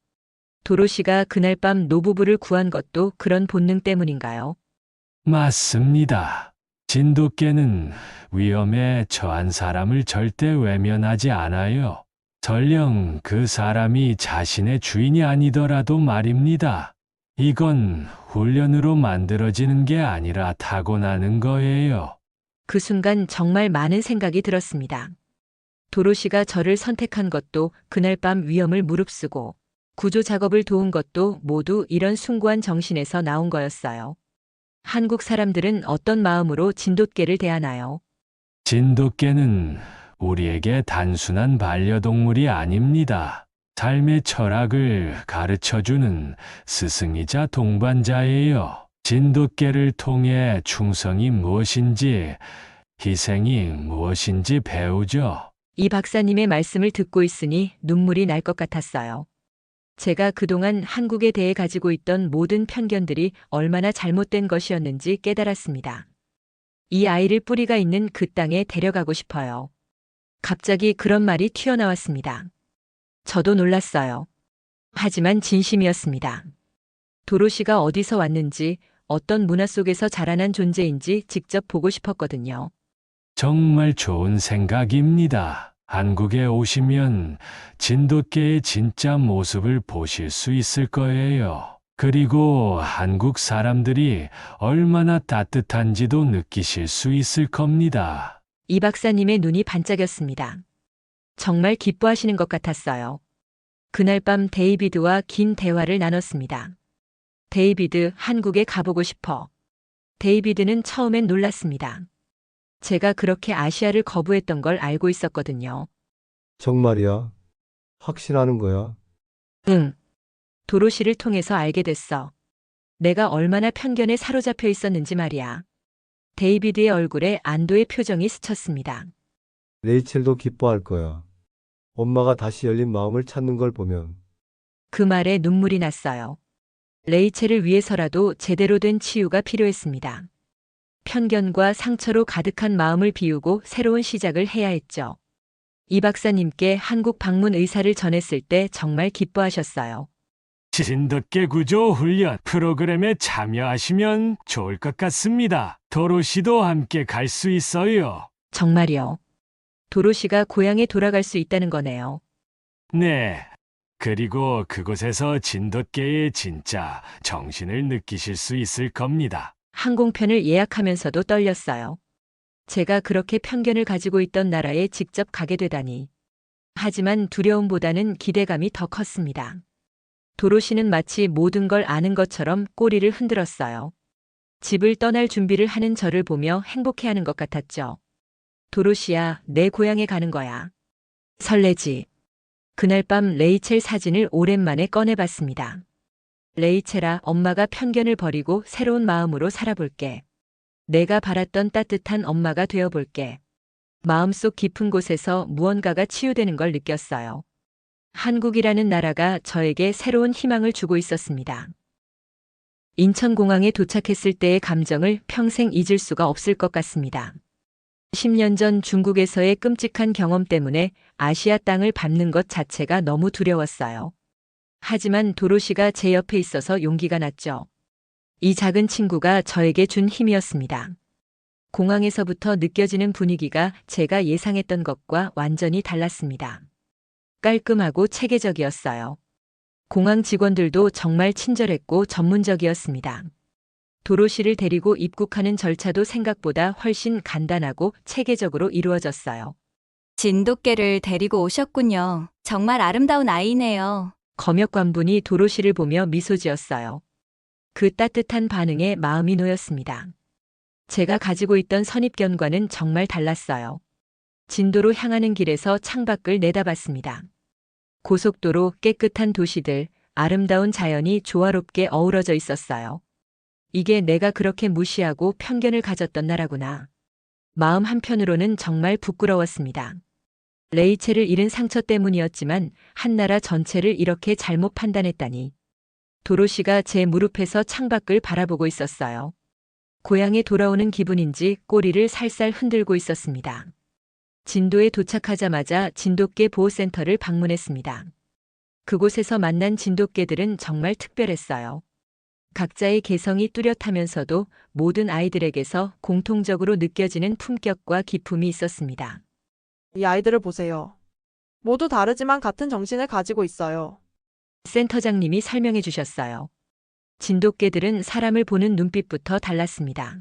도로시가 그날 밤 노부부를 구한 것도 그런 본능 때문인가요? 맞습니다. 진돗개는 위험에 처한 사람을 절대 외면하지 않아요. 설령 그 사람이 자신의 주인이 아니더라도 말입니다. 이건 훈련으로 만들어지는 게 아니라 타고나는 거예요. 그 순간 정말 많은 생각이 들었습니다. 도로시가 저를 선택한 것도, 그날 밤 위험을 무릅쓰고 구조 작업을 도운 것도 모두 이런 숭고한 정신에서 나온 거였어요. 한국 사람들은 어떤 마음으로 진돗개를 대하나요? 진돗개는 우리에게 단순한 반려동물이 아닙니다. 삶의 철학을 가르쳐주는 스승이자 동반자예요. 진돗개를 통해 충성이 무엇인지, 희생이 무엇인지 배우죠. 이 박사님의 말씀을 듣고 있으니 눈물이 날 것 같았어요. 제가 그동안 한국에 대해 가지고 있던 모든 편견들이 얼마나 잘못된 것이었는지 깨달았습니다. 이 아이를 뿌리가 있는 그 땅에 데려가고 싶어요. 갑자기 그런 말이 튀어나왔습니다. 저도 놀랐어요. 하지만 진심이었습니다. 도로시가 어디서 왔는지, 어떤 문화 속에서 자라난 존재인지 직접 보고 싶었거든요. 정말 좋은 생각입니다. 한국에 오시면 진돗개의 진짜 모습을 보실 수 있을 거예요. 그리고 한국 사람들이 얼마나 따뜻한지도 느끼실 수 있을 겁니다. 이 박사님의 눈이 반짝였습니다. 정말 기뻐하시는 것 같았어요. 그날 밤 데이비드와 긴 대화를 나눴습니다. 데이비드, 한국에 가보고 싶어. 데이비드는 처음엔 놀랐습니다. 제가 그렇게 아시아를 거부했던 걸 알고 있었거든요. 정말이야? 확신하는 거야? 응. 도로시를 통해서 알게 됐어. 내가 얼마나 편견에 사로잡혀 있었는지 말이야. 데이비드의 얼굴에 안도의 표정이 스쳤습니다. 레이첼도 기뻐할 거야. 엄마가 다시 열린 마음을 찾는 걸 보면. 그 말에 눈물이 났어요. 레이첼을 위해서라도 제대로 된 치유가 필요했습니다. 편견과 상처로 가득한 마음을 비우고 새로운 시작을 해야 했죠. 이 박사님께 한국 방문 의사를 전했을 때 정말 기뻐하셨어요. 진돗개 구조 훈련 프로그램에 참여하시면 좋을 것 같습니다. 도로시도 함께 갈 수 있어요. 정말요. 도로시가 고향에 돌아갈 수 있다는 거네요. 네. 그리고 그곳에서 진돗개의 진짜 정신을 느끼실 수 있을 겁니다. 항공편을 예약하면서도 떨렸어요. 제가 그렇게 편견을 가지고 있던 나라에 직접 가게 되다니. 하지만 두려움보다는 기대감이 더 컸습니다. 도로시는 마치 모든 걸 아는 것처럼 꼬리를 흔들었어요. 집을 떠날 준비를 하는 저를 보며 행복해하는 것 같았죠. 도로시야, 내 고향에 가는 거야. 설레지. 그날 밤 레이첼 사진을 오랜만에 꺼내봤습니다. 레이첼아, 엄마가 편견을 버리고 새로운 마음으로 살아볼게. 내가 바랐던 따뜻한 엄마가 되어볼게. 마음속 깊은 곳에서 무언가가 치유되는 걸 느꼈어요. 한국이라는 나라가 저에게 새로운 희망을 주고 있었습니다. 인천공항에 도착했을 때의 감정을 평생 잊을 수가 없을 것 같습니다. 10년 전 중국에서의 끔찍한 경험 때문에 아시아 땅을 밟는 것 자체가 너무 두려웠어요. 하지만 도로시가 제 옆에 있어서 용기가 났죠. 이 작은 친구가 저에게 준 힘이었습니다. 공항에서부터 느껴지는 분위기가 제가 예상했던 것과 완전히 달랐습니다. 깔끔하고 체계적이었어요. 공항 직원들도 정말 친절했고 전문적이었습니다. 도로시를 데리고 입국하는 절차도 생각보다 훨씬 간단하고 체계적으로 이루어졌어요. 진돗개를 데리고 오셨군요. 정말 아름다운 아이네요. 검역관분이 도로시를 보며 미소 지었어요. 그 따뜻한 반응에 마음이 놓였습니다. 제가 가지고 있던 선입견과는 정말 달랐어요. 진도로 향하는 길에서 창밖을 내다봤습니다. 고속도로, 깨끗한 도시들, 아름다운 자연이 조화롭게 어우러져 있었어요. 이게 내가 그렇게 무시하고 편견을 가졌던 나라구나. 마음 한편으로는 정말 부끄러웠습니다. 레이첼을 잃은 상처 때문이었지만 한 나라 전체를 이렇게 잘못 판단했다니. 도로시가 제 무릎에서 창밖을 바라보고 있었어요. 고향에 돌아오는 기분인지 꼬리를 살살 흔들고 있었습니다. 진도에 도착하자마자 진돗개 보호센터를 방문했습니다. 그곳에서 만난 진돗개들은 정말 특별했어요. 각자의 개성이 뚜렷하면서도 모든 아이들에게서 공통적으로 느껴지는 품격과 기품이 있었습니다. 이 아이들을 보세요. 모두 다르지만 같은 정신을 가지고 있어요. 센터장님이 설명해 주셨어요. 진돗개들은 사람을 보는 눈빛부터 달랐습니다.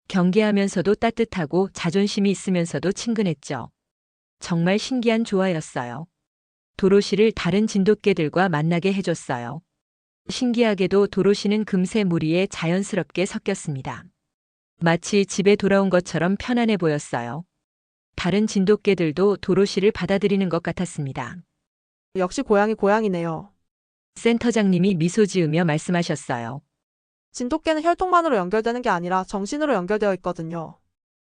경계하면서도 따뜻하고 자존심이 있으면서도 친근했죠. 정말 신기한 조화였어요. 도로시를 다른 진돗개들과 만나게 해줬어요. 신기하게도 도로시는 금세 무리에 자연스럽게 섞였습니다. 마치 집에 돌아온 것처럼 편안해 보였어요. 다른 진돗개들도 도로시를 받아들이는 것 같았습니다. 역시 고양이 고양이네요. 센터장님이 미소 지으며 말씀하셨어요. 진돗개는 혈통만으로 연결되는 게 아니라 정신으로 연결되어 있거든요.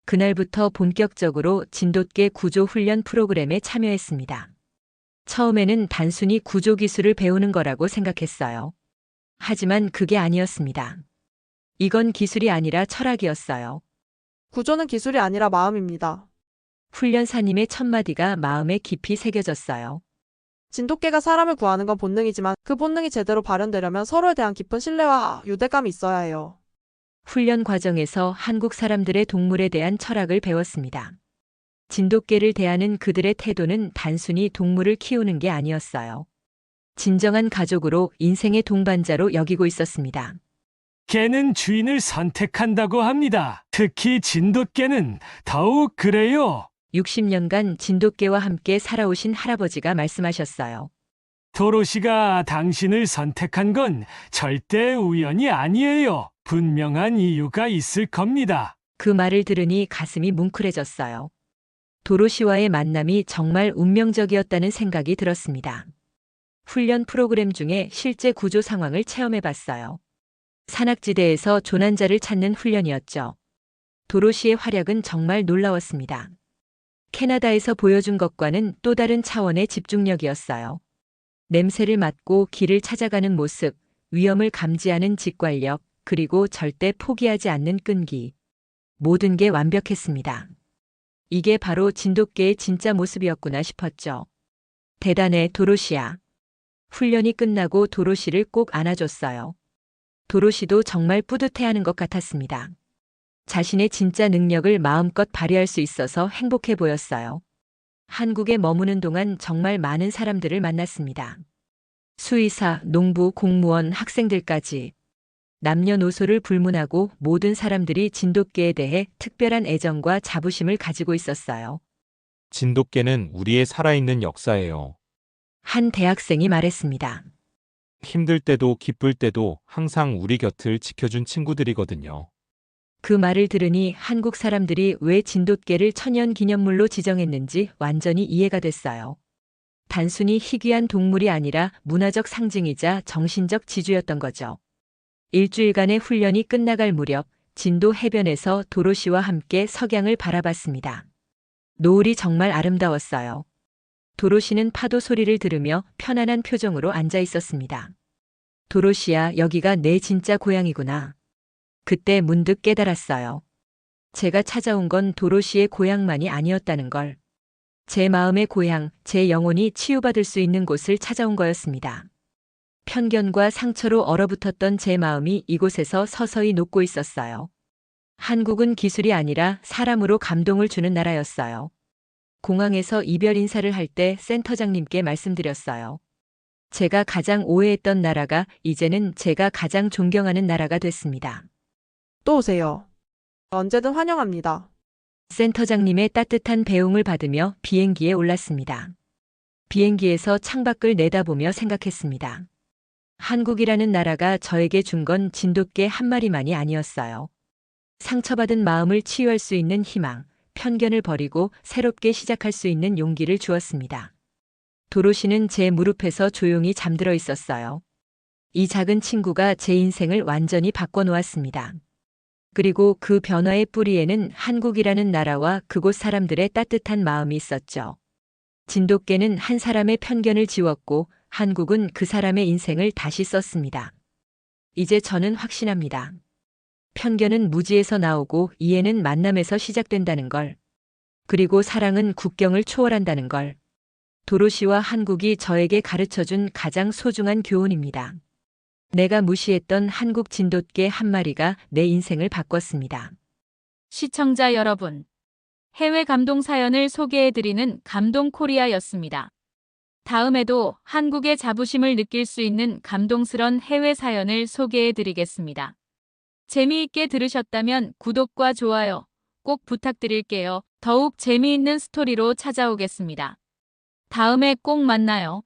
그날부터 본격적으로 진돗개 구조 훈련 프로그램에 참여했습니다. 처음에는 단순히 구조 기술을 배우는 거라고 생각했어요. 하지만 그게 아니었습니다. 이건 기술이 아니라 철학이었어요. 구조는 기술이 아니라 마음입니다. 훈련사님의 첫마디가 마음에 깊이 새겨졌어요. 진돗개가 사람을 구하는 건 본능이지만 그 본능이 제대로 발현되려면 서로에 대한 깊은 신뢰와 유대감이 있어야 해요. 훈련 과정에서 한국 사람들의 동물에 대한 철학을 배웠습니다. 진돗개를 대하는 그들의 태도는 단순히 동물을 키우는 게 아니었어요. 진정한 가족으로 인생의 동반자로 여기고 있었습니다. 개는 주인을 선택한다고 합니다. 특히 진돗개는 더욱 그래요. 60년간 진돗개와 함께 살아오신 할아버지가 말씀하셨어요. 도로시가 당신을 선택한 건 절대 우연이 아니에요. 분명한 이유가 있을 겁니다. 그 말을 들으니 가슴이 뭉클해졌어요. 도로시와의 만남이 정말 운명적이었다는 생각이 들었습니다. 훈련 프로그램 중에 실제 구조 상황을 체험해봤어요. 산악지대에서 조난자를 찾는 훈련이었죠. 도로시의 활약은 정말 놀라웠습니다. 캐나다에서 보여준 것과는 또 다른 차원의 집중력이었어요. 냄새를 맡고 길을 찾아가는 모습, 위험을 감지하는 직관력, 그리고 절대 포기하지 않는 끈기. 모든 게 완벽했습니다. 이게 바로 진돗개의 진짜 모습이었구나 싶었죠. 대단해, 도로시야. 훈련이 끝나고 도로시를 꼭 안아줬어요. 도로시도 정말 뿌듯해하는 것 같았습니다. 자신의 진짜 능력을 마음껏 발휘할 수 있어서 행복해 보였어요. 한국에 머무는 동안 정말 많은 사람들을 만났습니다. 수의사, 농부, 공무원, 학생들까지. 남녀노소를 불문하고 모든 사람들이 진돗개에 대해 특별한 애정과 자부심을 가지고 있었어요. 진돗개는 우리의 살아있는 역사예요. 한 대학생이 말했습니다. 힘들 때도 기쁠 때도 항상 우리 곁을 지켜준 친구들이거든요. 그 말을 들으니 한국 사람들이 왜 진돗개를 천연 기념물로 지정했는지 완전히 이해가 됐어요. 단순히 희귀한 동물이 아니라 문화적 상징이자 정신적 지주였던 거죠. 일주일간의 훈련이 끝나갈 무렵 진도 해변에서 도로시와 함께 석양을 바라봤습니다. 노을이 정말 아름다웠어요. 도로시는 파도 소리를 들으며 편안한 표정으로 앉아 있었습니다. 도로시야, 여기가 내 진짜 고향이구나. 그때 문득 깨달았어요. 제가 찾아온 건 도로시의 고향만이 아니었다는 걸. 제 마음의 고향, 제 영혼이 치유받을 수 있는 곳을 찾아온 거였습니다. 편견과 상처로 얼어붙었던 제 마음이 이곳에서 서서히 녹고 있었어요. 한국은 기술이 아니라 사람으로 감동을 주는 나라였어요. 공항에서 이별 인사를 할 때 센터장님께 말씀드렸어요. 제가 가장 오해했던 나라가 이제는 제가 가장 존경하는 나라가 됐습니다. 또 오세요. 언제든 환영합니다. 센터장님의 따뜻한 배웅을 받으며 비행기에 올랐습니다. 비행기에서 창밖을 내다보며 생각했습니다. 한국이라는 나라가 저에게 준 건 진돗개 한 마리만이 아니었어요. 상처받은 마음을 치유할 수 있는 희망, 편견을 버리고 새롭게 시작할 수 있는 용기를 주었습니다. 도로시는 제 무릎에서 조용히 잠들어 있었어요. 이 작은 친구가 제 인생을 완전히 바꿔놓았습니다. 그리고 그 변화의 뿌리에는 한국이라는 나라와 그곳 사람들의 따뜻한 마음이 있었죠. 진돗개는 한 사람의 편견을 지웠고 한국은 그 사람의 인생을 다시 썼습니다. 이제 저는 확신합니다. 편견은 무지에서 나오고 이해는 만남에서 시작된다는 걸. 그리고 사랑은 국경을 초월한다는 걸. 도로시와 한국이 저에게 가르쳐준 가장 소중한 교훈입니다. 내가 무시했던 한국 진돗개 한 마리가 내 인생을 바꿨습니다. 시청자 여러분, 해외 감동 사연을 소개해드리는 감동 코리아였습니다. 다음에도 한국의 자부심을 느낄 수 있는 감동스런 해외 사연을 소개해드리겠습니다. 재미있게 들으셨다면 구독과 좋아요 꼭 부탁드릴게요. 더욱 재미있는 스토리로 찾아오겠습니다. 다음에 꼭 만나요.